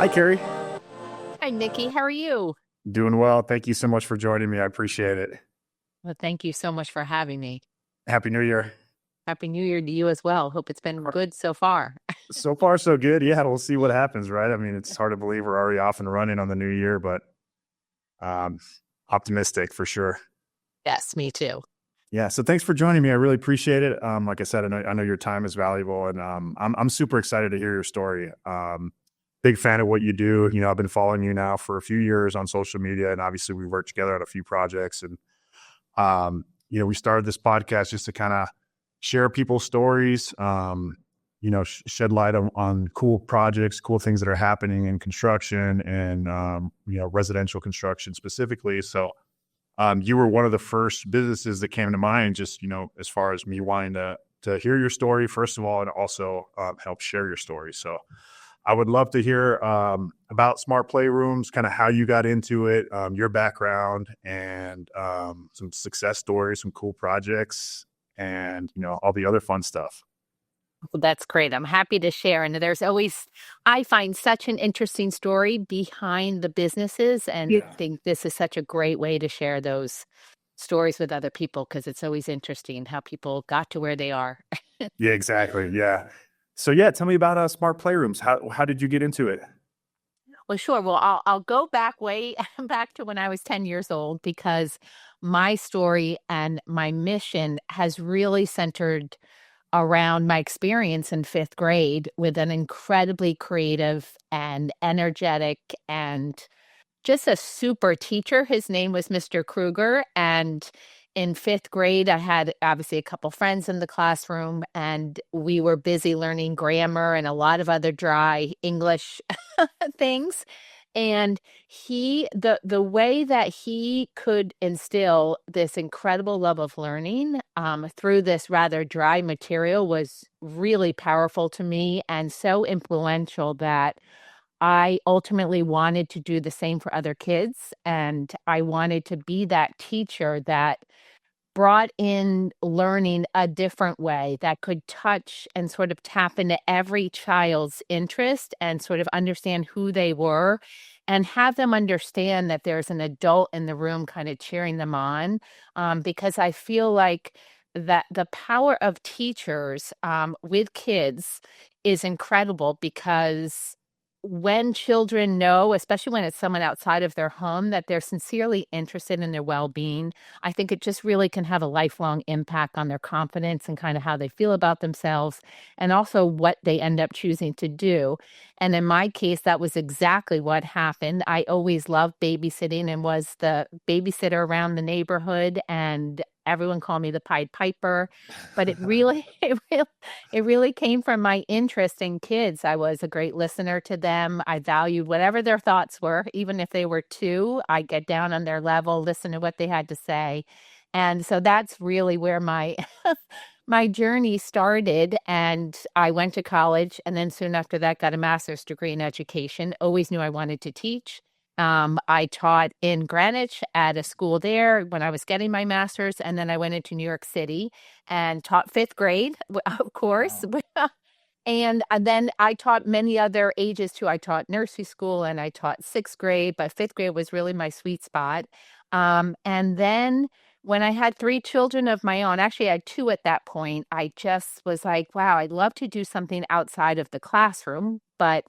Hi, Carrie. Hi, Nikki. How are you? Doing well. Thank you so much for joining me. I appreciate it. Well, thank you so much for having me. Happy New Year. Happy New Year to you as well. Hope it's been good so far. So far, so good. Yeah, we'll see what happens, right? I mean, it's hard to believe we're already off and running on the new year, but um, optimistic for sure. Yes, me too. Yeah. So thanks for joining me. I really appreciate it. Like I said, I know your time is valuable, and I'm super excited to hear your story. Big fan of what you do. You know, I've been following you now for a few years on social media, and obviously we worked together on a few projects. And we started this podcast just to kind of share people's stories. Shed light on cool projects, cool things that are happening in construction and residential construction specifically. So you were one of the first businesses that came to mind, just, as far as me wanting to hear your story, first of all, and also help share your story. So I would love to hear about Smart Playrooms, kind of how you got into it, your background, and some success stories, some cool projects, and, all the other fun stuff. Well, that's great. I'm happy to share. And I find such an interesting story behind the businesses, and Yeah. think this is such a great way to share those stories with other people because it's always interesting how people got to where they are. Yeah, exactly. Yeah. So yeah, tell me about Smart Playrooms. How did you get into it? Well, sure. Well, I'll go back way back to when I was 10 years old because my story and my mission has really centered around my experience in fifth grade with an incredibly creative and energetic and just a super teacher. His name was Mr. Kruger. And in fifth grade, I had obviously a couple friends in the classroom, and we were busy learning grammar and a lot of other dry English things. And the way that he could instill this incredible love of learning through this rather dry material was really powerful to me and so influential that I ultimately wanted to do the same for other kids. And I wanted to be that teacher that brought in learning a different way that could touch and sort of tap into every child's interest and sort of understand who they were and have them understand that there's an adult in the room kind of cheering them on. Because I feel like that the power of teachers with kids is incredible because when children know, especially when it's someone outside of their home, that they're sincerely interested in their well-being, I think it just really can have a lifelong impact on their confidence and kind of how they feel about themselves and also what they end up choosing to do. And in my case, that was exactly what happened. I always loved babysitting and was the babysitter around the neighborhood, and everyone called me the Pied Piper. But it really, it really came from my interest in kids. I was a great listener to them. I valued whatever their thoughts were, even if they were two. I'd get down on their level, listen to what they had to say. And so that's really where my my journey started. And I went to college and then soon after that got a master's degree in education. Always knew I wanted to teach. I taught in Greenwich at a school there when I was getting my master's, and then I went into New York City and taught fifth grade, of course. Wow. And then I taught many other ages too. I taught nursery school and I taught sixth grade, but fifth grade was really my sweet spot. And then when I had three children of my own, actually I had two at that point, I just was like, wow, I'd love to do something outside of the classroom, but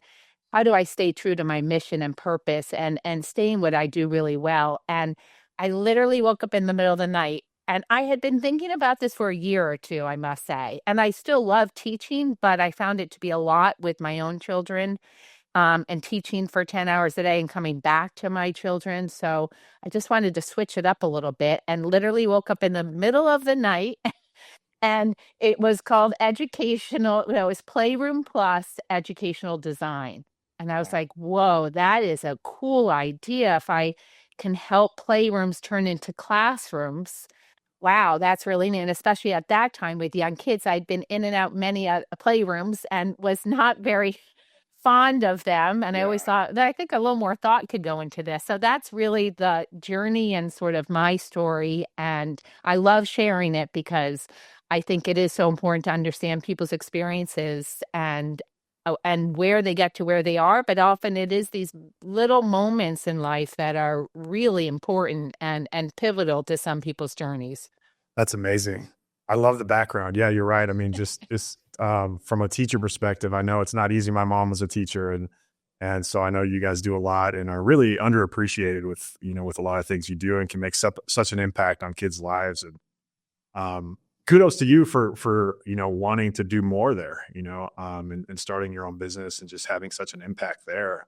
how do I stay true to my mission and purpose and stay in what I do really well? And I literally woke up in the middle of the night and I had been thinking about this for a year or two, I must say. And I still love teaching, but I found it to be a lot with my own children, and teaching for 10 hours a day and coming back to my children. So I just wanted to switch it up a little bit and literally woke up in the middle of the night and it was called educational, no, it was Playroom Plus Educational Design. And I was like, whoa, that is a cool idea. If I can help playrooms turn into classrooms, wow, that's really neat. And especially at that time with young kids, I'd been in and out many playrooms and was not very fond of them. And I always Yeah. thought that I think a little more thought could go into this. So that's really the journey and sort of my story. And I love sharing it because I think it is so important to understand people's experiences and and where they get to where they are, but often it is these little moments in life that are really important and pivotal to some people's journeys. That's amazing. I love the background. Yeah, you're right. I mean, just from a teacher perspective, I know it's not easy. My mom was a teacher, and so I know you guys do a lot and are really underappreciated with with a lot of things you do, and can make such an impact on kids' lives. And kudos to you for wanting to do more there, and starting your own business and just having such an impact there.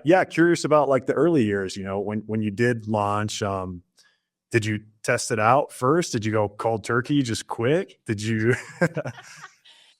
Yeah, curious about like the early years. When you did launch. Did you test it out first? Did you go cold turkey, just quick? Did you?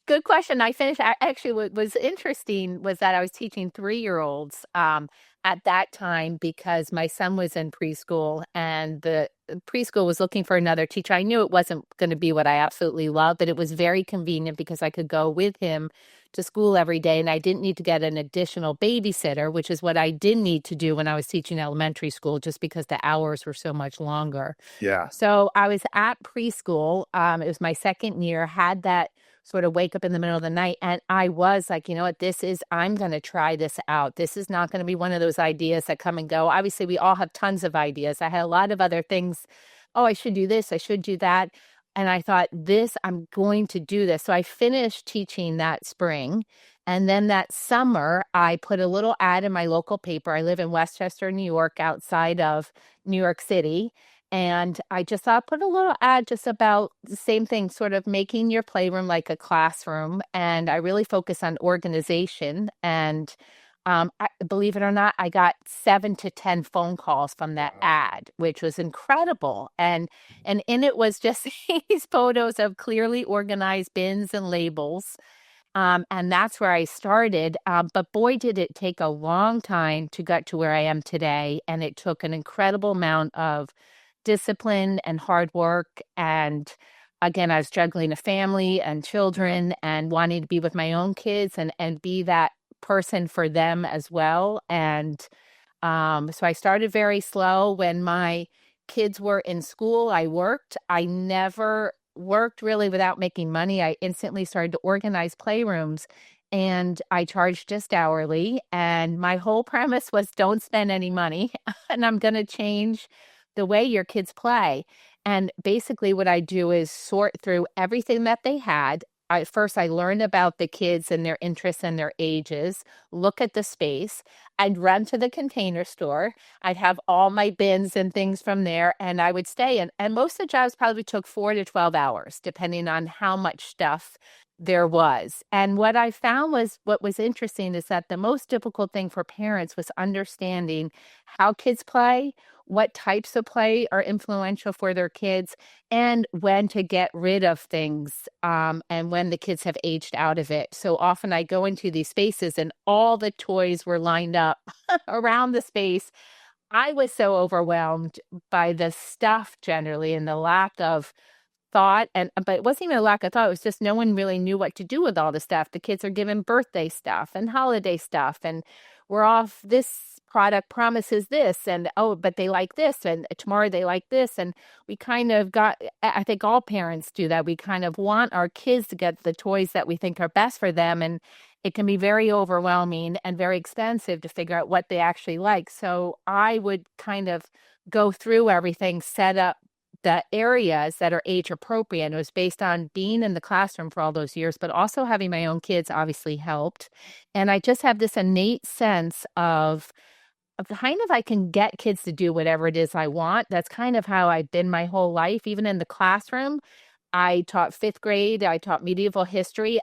Good question. Actually, what was interesting was that I was teaching 3-year-olds at that time because my son was in preschool and the preschool was looking for another teacher. I knew it wasn't going to be what I absolutely loved, but it was very convenient because I could go with him to school every day and I didn't need to get an additional babysitter, which is what I did need to do when I was teaching elementary school, just because the hours were so much longer. Yeah, So I was at preschool. It was my second year, had that sort of wake up in the middle of the night. And I was like, you know what, I'm going to try this out. This is not going to be one of those ideas that come and go. Obviously, we all have tons of ideas. I had a lot of other things. Oh, I should do this. I should do that. And I thought, I'm going to do this. So I finished teaching that spring. And then that summer, I put a little ad in my local paper. I live in Westchester, New York, outside of New York City. And I just thought, put a little ad just about the same thing, sort of making your playroom like a classroom. And I really focus on organization. And believe it or not, I got 7 to 10 phone calls from that wow. ad, which was incredible. And in it was just these photos of clearly organized bins and labels. And that's where I started. But boy, did it take a long time to get to where I am today. And it took an incredible amount of discipline and hard work. And again, I was juggling a family and children and wanting to be with my own kids and be that person for them as well. And so I started very slow. When my kids were in school, I worked. I never worked really without making money. I instantly started to organize playrooms and I charged just hourly. And my whole premise was don't spend any money and I'm going to change the way your kids play. And basically, what I do is sort through everything that they had. First, I learned about the kids and their interests and their ages, look at the space. I'd run to the Container Store. I'd have all my bins and things from there, and I would stay. And most of the jobs probably took 4 to 12 hours, depending on how much stuff there was. And what I found was what was interesting is that the most difficult thing for parents was understanding how kids play, what types of play are influential for their kids, and when to get rid of things and when the kids have aged out of it. So often I go into these spaces and all the toys were lined up around the space. I was so overwhelmed by the stuff generally and the lack of thought. But it wasn't even a lack of thought. It was just no one really knew what to do with all the stuff. The kids are given birthday stuff and holiday stuff, and we're off, this product promises this, and oh, but they like this, and tomorrow they like this. And we kind of I think all parents do that. We kind of want our kids to get the toys that we think are best for them. And it can be very overwhelming and very expensive to figure out what they actually like. So I would kind of go through everything, set up the areas that are age appropriate. It was based on being in the classroom for all those years, but also having my own kids obviously helped. And I just have this innate sense of kind of I can get kids to do whatever it is I want. That's kind of how I've been my whole life, even in the classroom. I taught 5th grade. I taught medieval history.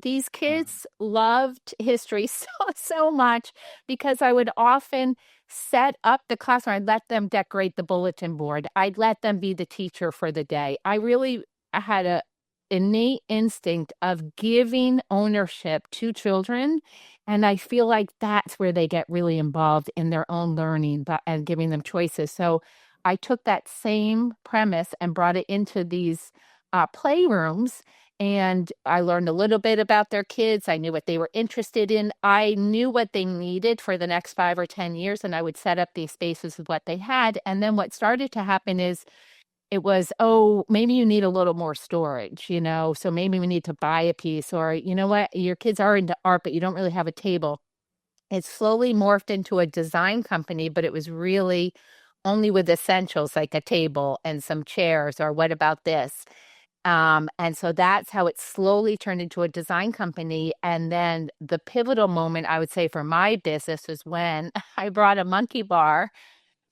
These kids loved history so much because I would often set up the classroom. I'd let them decorate the bulletin board. I'd let them be the teacher for the day. I had a innate instinct of giving ownership to children. And I feel like that's where they get really involved in their own learning and giving them choices. So I took that same premise and brought it into these playrooms. And I learned a little bit about their kids. I knew what they were interested in. I knew what they needed for the next 5 or 10 years. And I would set up these spaces with what they had. And then what started to happen is it was, oh, maybe you need a little more storage, so maybe we need to buy a piece, or you know what, your kids are into art, but you don't really have a table. It slowly morphed into a design company, but it was really only with essentials like a table and some chairs, or what about this? And so that's how it slowly turned into a design company. And then the pivotal moment, I would say, for my business was when I brought a monkey bar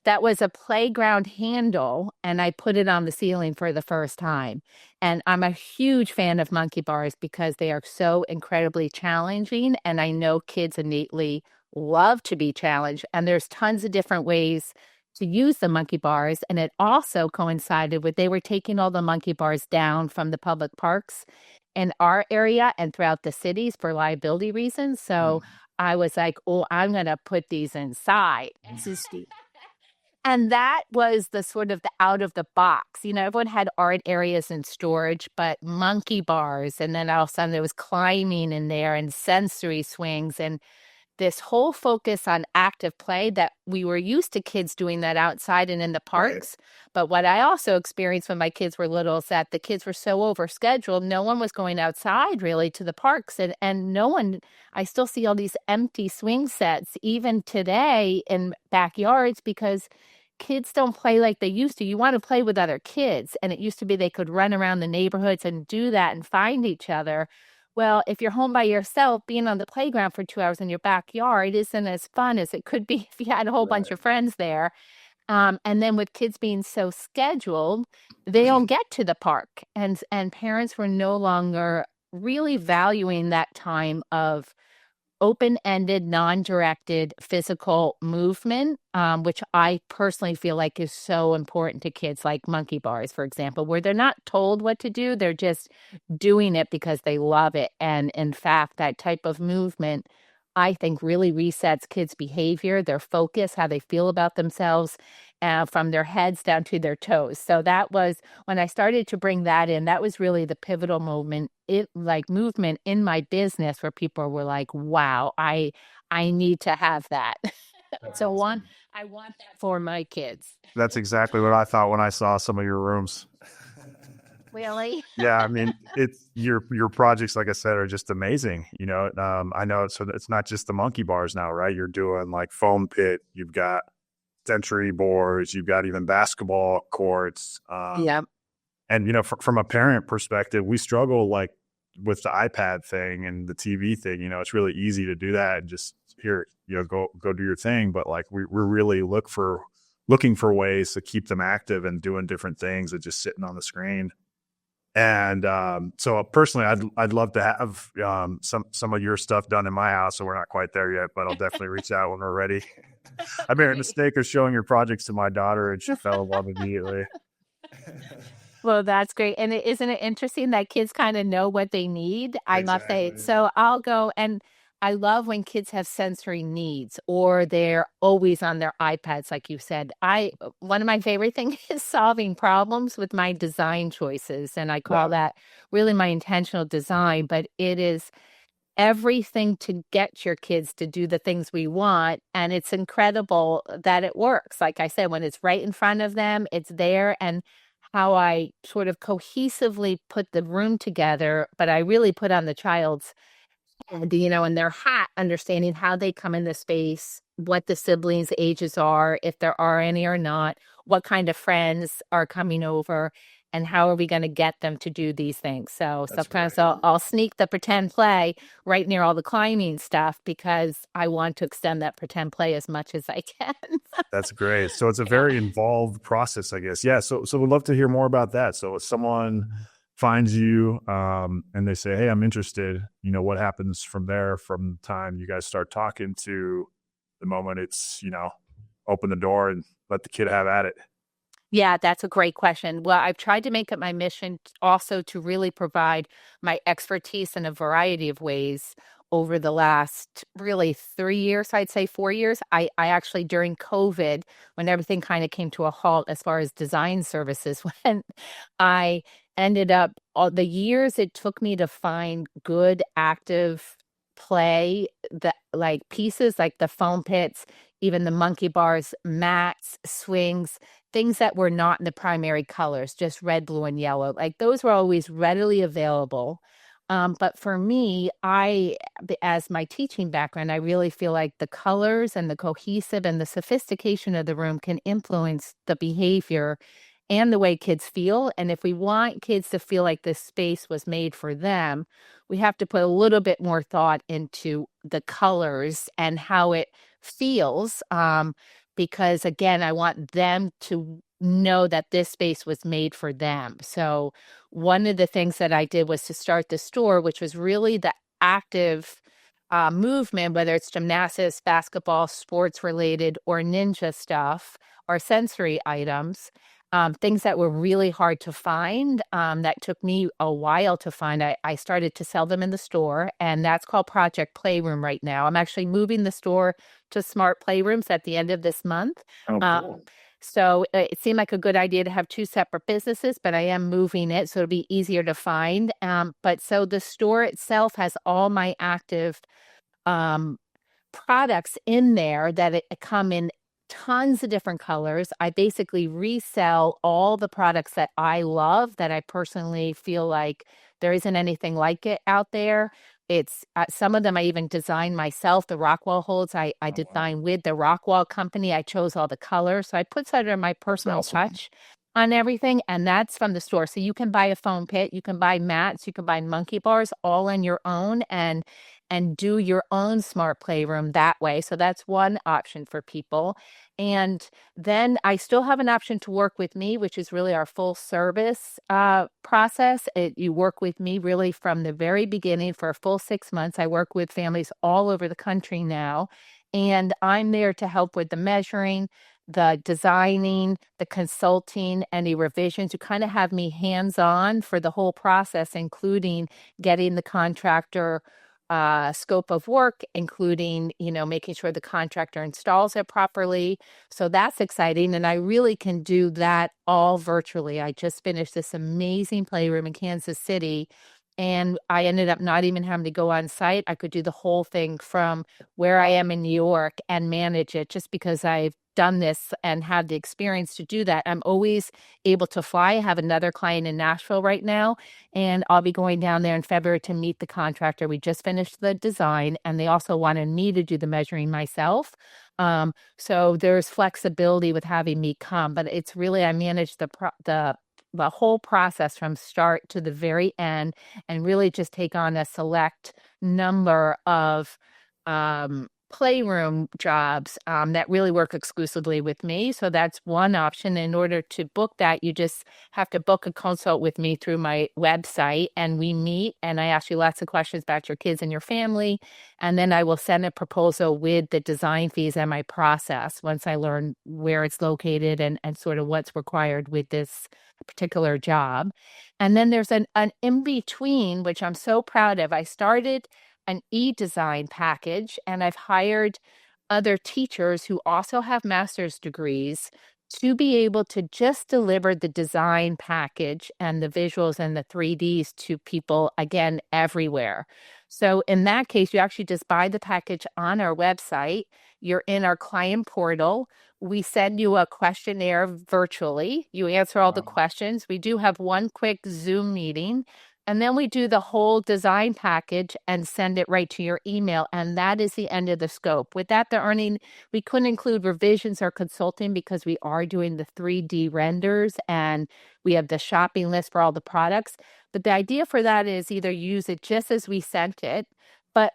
that was a playground handle, and I put it on the ceiling for the first time. And I'm a huge fan of monkey bars because they are so incredibly challenging, and I know kids innately love to be challenged, and there's tons of different ways to use the monkey bars. And it also coincided with they were taking all the monkey bars down from the public parks in our area and throughout the cities for liability reasons. So I was like, oh, I'm going to put these inside. And that was the sort of the out of the box. Everyone had art areas and storage, but monkey bars. And then all of a sudden there was climbing in there and sensory swings and this whole focus on active play that we were used to kids doing that outside and in the parks. But what I also experienced when my kids were little is that the kids were so overscheduled, no one was going outside really to the parks. And no one, I still see all these empty swing sets even today in backyards because kids don't play like they used to. You want to play with other kids. And it used to be they could run around the neighborhoods and do that and find each other. Well, if you're home by yourself, being on the playground for 2 hours in your backyard isn't as fun as it could be if you had a whole bunch of friends there. And then with kids being so scheduled, they don't get to the park. And parents were no longer really valuing that time of open-ended, non-directed physical movement, which I personally feel like is so important to kids, like monkey bars, for example, where they're not told what to do. They're just doing it because they love it. And in fact, that type of movement, I think, really resets kids' behavior, their focus, how they feel about themselves, from their heads down to their toes. So that was when I started to bring that in, that was really the pivotal moment, movement in my business where people were like, wow, I need to have that. So I want that for my kids. That's exactly what I thought when I saw some of your rooms. Really? Yeah, I mean, it's your projects, like I said, are just amazing. I know. So it's not just the monkey bars now, right? You're doing like foam pit. You've got century boards. You've got even basketball courts. Yeah. And from a parent perspective, we struggle like with the iPad thing and the TV thing. It's really easy to do that and just here, go do your thing. But like we're really looking for ways to keep them active and doing different things and just sitting on the screen. And so personally, I'd love to have some of your stuff done in my house. So we're not quite there yet, but I'll definitely reach out when we're ready. I made a mistake of showing your projects to my daughter, and she fell in love immediately. Well, that's great. And isn't it interesting that kids kind of know what they need? I love that. Exactly. So I'll go, and I love when kids have sensory needs or they're always on their iPads, like you said. One of my favorite things is solving problems with my design choices. And I call that really my intentional design, but it is everything to get your kids to do the things we want. And it's incredible that it works. Like I said, when it's right in front of them, it's there. And how I sort of cohesively put the room together, but I really put on the child's head, and their hat, understanding how they come in the space, what the siblings' ages are, if there are any or not, what kind of friends are coming over, and how are we going to get them to do these things. So sometimes I'll sneak the pretend play right near all the climbing stuff because I want to extend that pretend play as much as I can. That's great. So it's a very involved process, I guess. Yeah. So we'd love to hear more about that. So if someone finds you and they say, hey, I'm interested, what happens from there, from the time you guys start talking to the moment it's, open the door and let the kid have at it? Yeah, that's a great question. Well, I've tried to make it my mission also to really provide my expertise in a variety of ways over the last really 3 years, I'd say 4 years. I actually, during COVID, when everything kind of came to a halt as far as design services when I ended up, all the years it took me to find good, active play, that like pieces like the foam pits, even the monkey bars, mats, swings, things that were not in the primary colors, just red, blue, and yellow. Like those were always readily available. But for me, as my teaching background, I really feel like the colors and the cohesive and the sophistication of the room can influence the behavior and the way kids feel. And if we want kids to feel like this space was made for them, we have to put a little bit more thought into the colors and how it feels. Because again, I want them to know that this space was made for them. So one of the things that I did was to start the store, which was really the active movement, whether it's gymnastics, basketball, sports related, or ninja stuff, or sensory items, things that were really hard to find, that took me a while to find. I started to sell them in the store, and that's called Project Playroom right now. I'm actually moving the store to Smart Playrooms at the end of this month. Oh, cool. So it seemed like a good idea to have two separate businesses, but I am moving it, so it'll be easier to find. But so the store itself has all my active um, products in there that come in tons of different colors. I basically resell all the products that I love, that I personally feel like there isn't anything like it out there. It's some of them I even designed myself. The Rockwell holds I Oh, wow. designed with the Rockwell company. I chose all the colors. So I put sort of my That's personal awesome. touch on everything. And that's from the store. So you can buy a foam pit, you can buy mats, you can buy monkey bars all on your own and do your own smart playroom that way. So that's one option for people. And then I still have an option to work with me, which is really our full service process. You work with me really from the very beginning for a full 6 months. I work with families all over the country now, and I'm there to help with the measuring, the designing, the consulting, any revisions. You kind of have me hands on for the whole process, including getting the contractor scope of work, including, making sure the contractor installs it properly. So that's exciting. And I really can do that all virtually. I just finished this amazing playroom in Kansas City, and I ended up not even having to go on site. I could do the whole thing from where I am in New York and manage it, just because I've done this and had the experience to do that. I'm always able to fly. I have another client in Nashville right now, and I'll be going down there in February to meet the contractor. We just finished the design, and they also wanted me to do the measuring myself. So there's flexibility with having me come, but it's really, I manage the whole process from start to the very end, and really just take on a select number of playroom jobs that really work exclusively with me. So that's one option. In order to book that, you just have to book a consult with me through my website, and we meet, and I ask you lots of questions about your kids and your family, and then I will send a proposal with the design fees and my process once I learn where it's located and sort of what's required with this particular job. And then there's an in between, which I'm so proud of. I started an e-design package, and I've hired other teachers who also have master's degrees to be able to just deliver the design package and the visuals and the 3Ds to people, again, everywhere. So in that case, you actually just buy the package on our website. You're in our client portal. We send you a questionnaire virtually. You answer all the Wow. questions. We do have one quick Zoom meeting, and then we do the whole design package and send it right to your email. And that is the end of the scope. With that, we couldn't include revisions or consulting because we are doing the 3D renders and we have the shopping list for all the products. But the idea for that is either use it just as we sent it,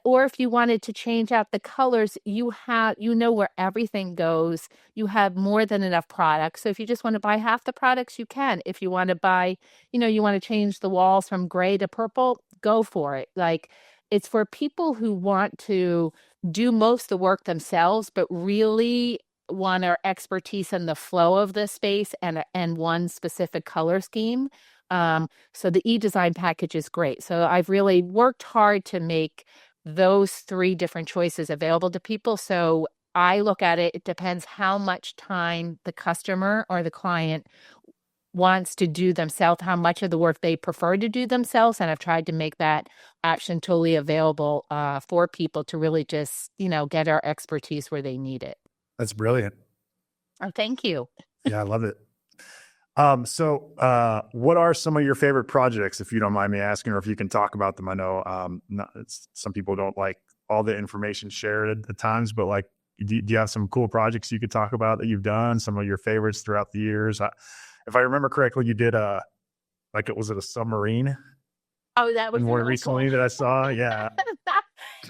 or if you wanted to change out the colors, you know where everything goes. You have more than enough products. So if you just want to buy half the products, you can. If you want to buy, you want to change the walls from gray to purple, go for it. Like, it's for people who want to do most of the work themselves, but really want our expertise in the flow of the space and one specific color scheme. So the e-design package is great. So I've really worked hard to make those three different choices available to people. So I look at it, it depends how much time the customer or the client wants to do themselves, how much of the work they prefer to do themselves. And I've tried to make that option totally available for people to really just, get our expertise where they need it. That's brilliant. Oh, thank you. Yeah, I love it. What are some of your favorite projects, if you don't mind me asking, or if you can talk about them? I know some people don't like all the information shared at times, but like, do you have some cool projects you could talk about that you've done? Some of your favorites throughout the years? If I remember correctly, you did was it a submarine Oh, that was and more really cool. recently that I saw? Yeah,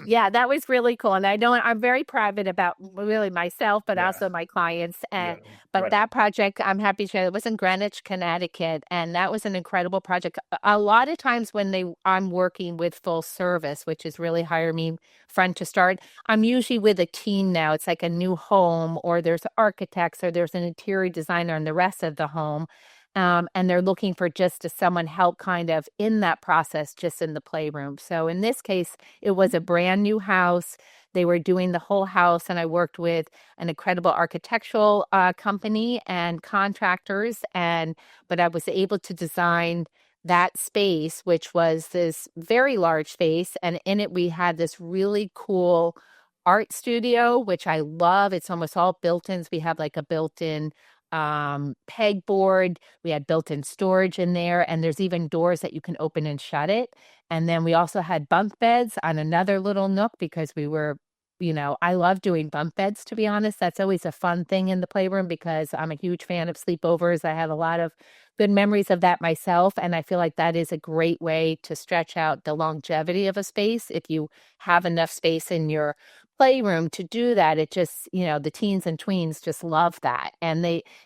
Yeah, that was really cool. And I know I'm very private about really myself, but yeah, also my clients. yeah, And but right. that project, I'm happy to share, it was in Greenwich, Connecticut, and that was an incredible project. A lot of times when I'm working with full service, which is really hire me front to start, I'm usually with a team now. It's like a new home, or there's architects, or there's an interior designer in the rest of the home. And they're looking for just someone help kind of in that process, just in the playroom. So in this case, it was a brand new house. They were doing the whole house, and I worked with an incredible architectural company and contractors. But I was able to design that space, which was this very large space, and in it we had this really cool art studio, which I love. It's almost all built-ins. We have like a built-in pegboard. We had built-in storage in there, and there's even doors that you can open and shut it. And then we also had bunk beds on another little nook because I love doing bunk beds, to be honest. That's always a fun thing in the playroom because I'm a huge fan of sleepovers. I have a lot of good memories of that myself. And I feel like that is a great way to stretch out the longevity of a space. If you have enough space in your playroom to do that, it just, the teens and tweens just love that. And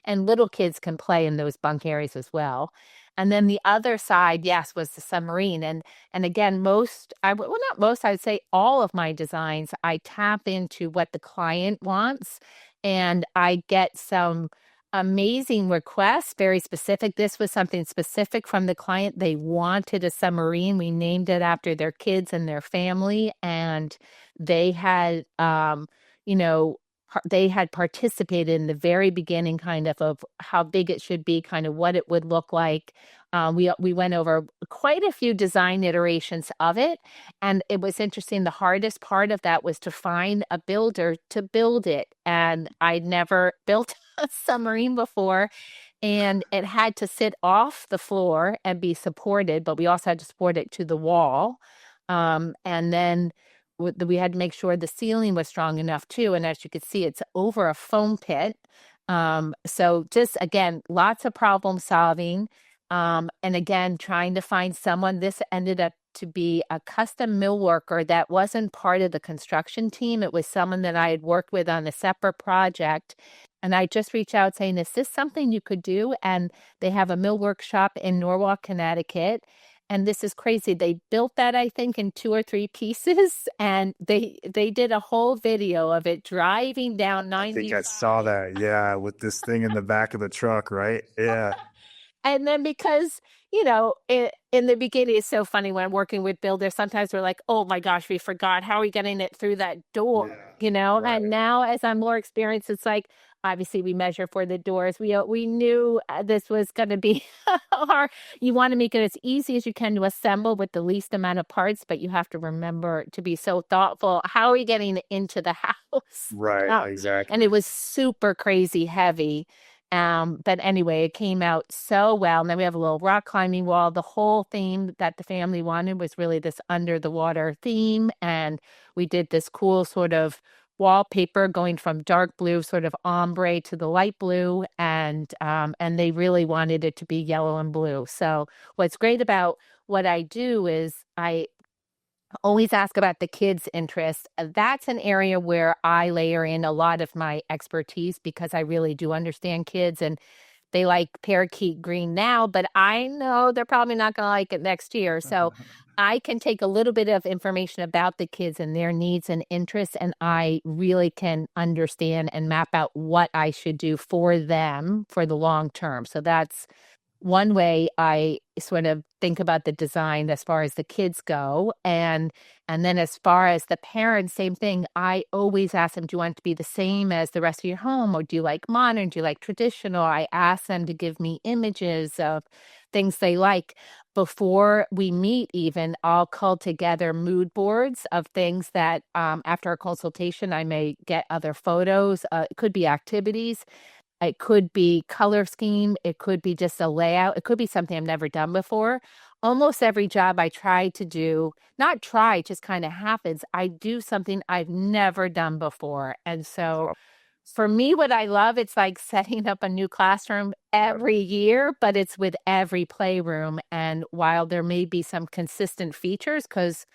little kids can play in those bunk areas as well. And then the other side, yes, was the submarine. And again, not most, I would say all of my designs, I tap into what the client wants, and I get some amazing requests, very specific. This was something specific from the client. They wanted a submarine. We named it after their kids and their family, and they had, you know, they had participated in the very beginning kind of how big it should be, kind of what it would look like. We went over quite a few design iterations of it, and it was interesting. The hardest part of that was to find a builder to build it, and I'd never built a submarine before, and it had to sit off the floor and be supported, but we also had to support it to the wall. And then we had to make sure the ceiling was strong enough too. And as you could see, it's over a foam pit. So just again, lots of problem solving. And again, trying to find someone. This ended up to be a custom mill worker that wasn't part of the construction team. It was someone that I had worked with on a separate project. And I just reached out saying, is this something you could do? And they have a mill workshop in Norwalk, Connecticut. And this is crazy. They built that, I think, in 2 or 3 pieces, and they did a whole video of it driving down I think I saw 95. that. Yeah, with this thing in the back of the truck, right? Yeah, And then because, in the beginning, it's so funny when I'm working with builders, sometimes we're like, oh my gosh, we forgot. How are we getting it through that door? yeah, And right. now as I'm more experienced, it's like, obviously we measure for the doors. We knew this was going to be hard. You want to make it as easy as you can to assemble with the least amount of parts, but you have to remember to be so thoughtful. How are we getting it into the house? Right, Uh, and exactly. it was super crazy heavy. But anyway, it came out so well. And then we have a little rock climbing wall. The whole theme that the family wanted was really this under the water theme. And we did this cool sort of wallpaper going from dark blue, sort of ombre, to the light blue. And they really wanted it to be yellow and blue. So what's great about what I do is I always ask about the kids' interest. That's an area where I layer in a lot of my expertise because I really do understand kids, and they like parakeet green now, but I know they're probably not going to like it next year. So I can take a little bit of information about the kids and their needs and interests, and I really can understand and map out what I should do for them for the long term. So that's one way I sort of think about the design as far as the kids go. And then as far as the parents, same thing. I always ask them, do you want it to be the same as the rest of your home? Or do you like modern? Do you like traditional? I ask them to give me images of things they like. Before we meet, even, I'll call together mood boards of things that after a consultation, I may get other photos. It could be activities. It could be color scheme. It could be just a layout. It could be something I've never done before. Almost every job I try to do, not try, it just kind of happens. I do something I've never done before. And so for me, what I love, it's like setting up a new classroom every year, but it's with every playroom. And while there may be some consistent features, because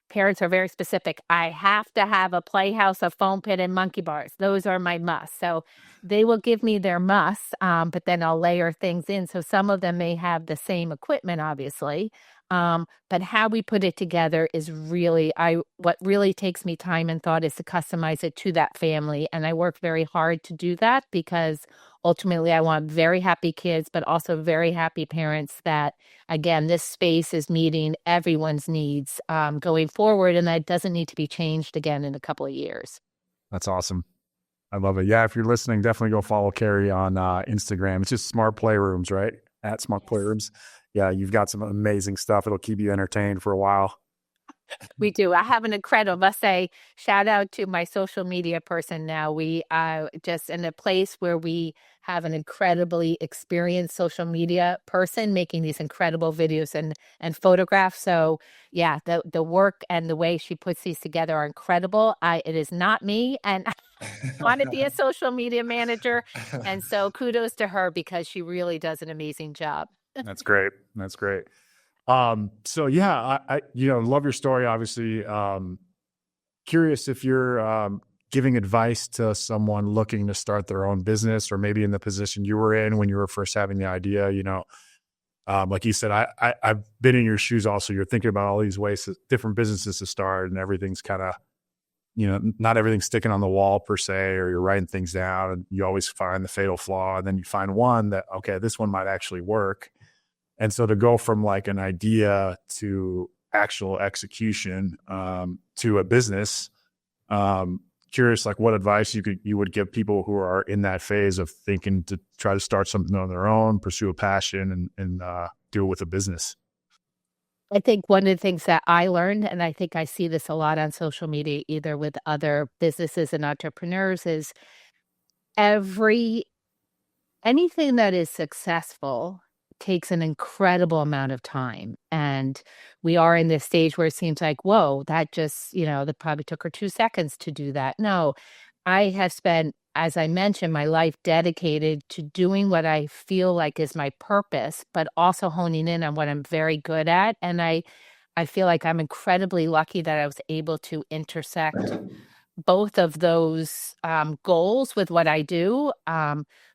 parents are very specific. I have to have a playhouse, a foam pit, and monkey bars. Those are my must. So they will give me their must, but then I'll layer things in. So some of them may have the same equipment, obviously. But how we put it together is really what really takes me time and thought is to customize it to that family. And I work very hard to do that because ultimately I want very happy kids, but also very happy parents that again, this space is meeting everyone's needs going forward, and that doesn't need to be changed again in a couple of years. That's awesome. I love it. Yeah, if you're listening, definitely go follow Karri on Instagram. It's just Smart Playrooms, right? At Smart Playrooms. Yeah, you've got some amazing stuff. It'll keep you entertained for a while. We do. I have an incredible, must say, shout out to my social media person now. We are just in a place where we have an incredibly experienced social media person making these incredible videos and photographs. So yeah, the work and the way she puts these together are incredible. It is not me, and I want to be a social media manager. And so kudos to her because she really does an amazing job. That's great. That's great. So yeah, I love your story, obviously. Curious if you're giving advice to someone looking to start their own business, or maybe in the position you were in when you were first having the idea, like you said, I've been in your shoes also. You're thinking about all these ways, different businesses to start, and everything's kind of, not everything's sticking on the wall per se, or you're writing things down and you always find the fatal flaw. And then you find one that, okay, this one might actually work. And so to go from like an idea to actual execution to a business, curious, like what advice you would give people who are in that phase of thinking to try to start something on their own, pursue a passion, and do it with a business. I think one of the things that I learned, and I think I see this a lot on social media, either with other businesses and entrepreneurs, is every anything that is successful takes an incredible amount of time. And we are in this stage where it seems like, whoa, that just, that probably took her 2 seconds to do that. No, I have spent, as I mentioned, my life dedicated to doing what I feel like is my purpose, but also honing in on what I'm very good at. And I feel like I'm incredibly lucky that I was able to intersect both of those goals with what I do.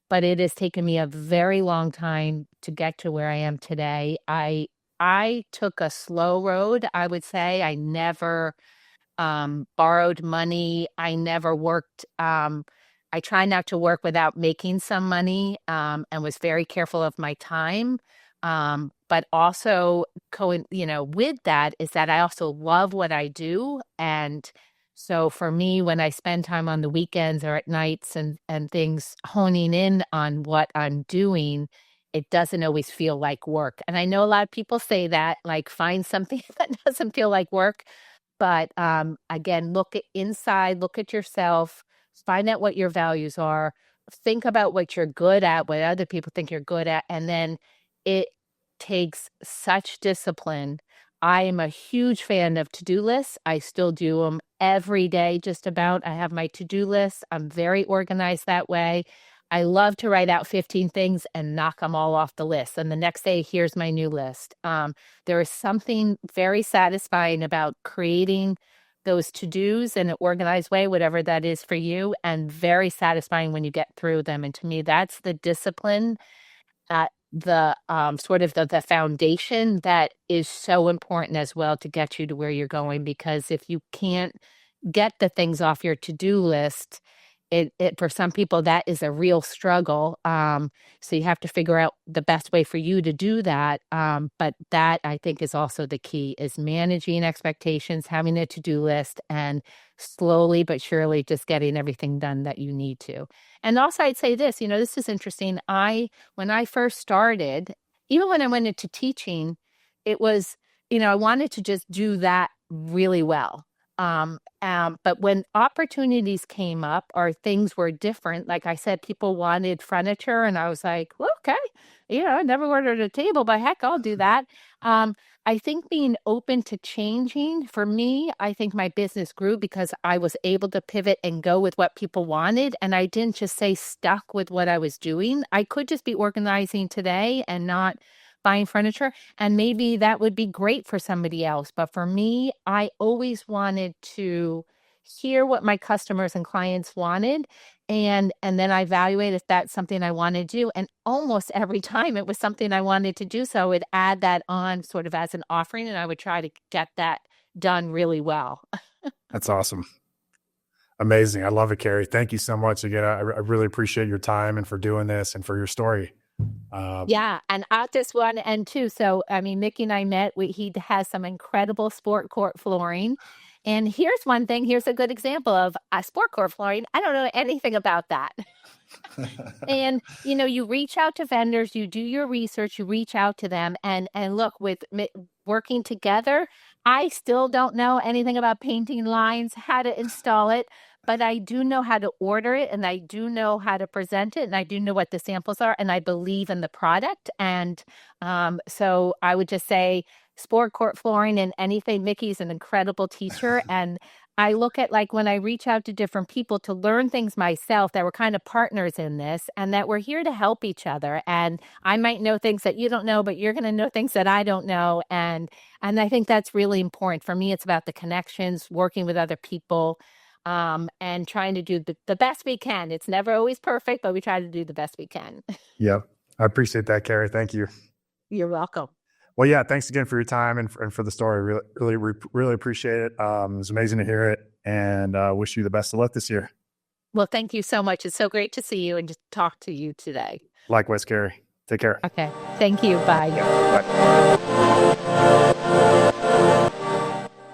But it has taken me a very long time to get to where I am today. I took a slow road, I would say. I never borrowed money. I never worked. I try not to work without making some money, and was very careful of my time. But also, with that is that I also love what I do. And so for me, when I spend time on the weekends or at nights and things honing in on what I'm doing, it doesn't always feel like work. And I know a lot of people say that, like, find something that doesn't feel like work. But again, look at inside, look at yourself, find out what your values are, think about what you're good at, what other people think you're good at, and then it takes such discipline. I am a huge fan of to-do lists. I still do them every day, just about. I have my to-do list. I'm very organized that way. I love to write out 15 things and knock them all off the list. And the next day, here's my new list. There is something very satisfying about creating those to-dos in an organized way, whatever that is for you, and very satisfying when you get through them. And to me, that's the discipline, the sort of the foundation that is so important as well to get you to where you're going. Because if you can't get the things off your to-do list, it for some people that is a real struggle. So you have to figure out the best way for you to do that. But that I think is also the key, is managing expectations, having a to-do list, and slowly but surely just getting everything done that you need to. And also I'd say this, this is interesting. When I first started, even when I went into teaching, it was, I wanted to just do that really well. But when opportunities came up or things were different, like I said, people wanted furniture, and I was like, well, okay, I never ordered a table, but heck, I'll do that. Um, I think being open to changing for me, I think my business grew because I was able to pivot and go with what people wanted. And I didn't just stay stuck with what I was doing. I could just be organizing today and not buying furniture. And maybe that would be great for somebody else. But for me, I always wanted to hear what my customers and clients wanted, and then I evaluate if that's something I want to do. And almost every time it was something I wanted to do, so I would add that on sort of as an offering, and I would try to get that done really well. That's awesome. Amazing. I love it, Karri. Thank you so much. Again, I really appreciate your time and for doing this and for your story. Yeah, and I just want to end too. So, I mean, Mickey and I met. He has some incredible sport court flooring. And here's one thing. Here's a good example of a sport court flooring. I don't know anything about that. And you reach out to vendors, you do your research, you reach out to them, and look, with working together, I still don't know anything about painting lines, how to install it, but I do know how to order it, and I do know how to present it, and I do know what the samples are, and I believe in the product. And so I would just say sport court flooring and anything. Mickey's an incredible teacher, and I look at, like, when I reach out to different people to learn things myself, that we're kind of partners in this and that we're here to help each other. And I might know things that you don't know, but you're going to know things that I don't know. And I think that's really important. For me, it's about the connections, working with other people, and trying to do the best we can. It's never always perfect, but we try to do the best we can. Yep. I appreciate that, Karri. Thank you. You're welcome. Well, yeah, thanks again for your time and for the story. Really appreciate it. It was amazing to hear it, and wish you the best of luck this year. Well, thank you so much. It's so great to see you and just talk to you today. Likewise, Karri. Take care. Okay. Thank you. Bye. Yeah, bye.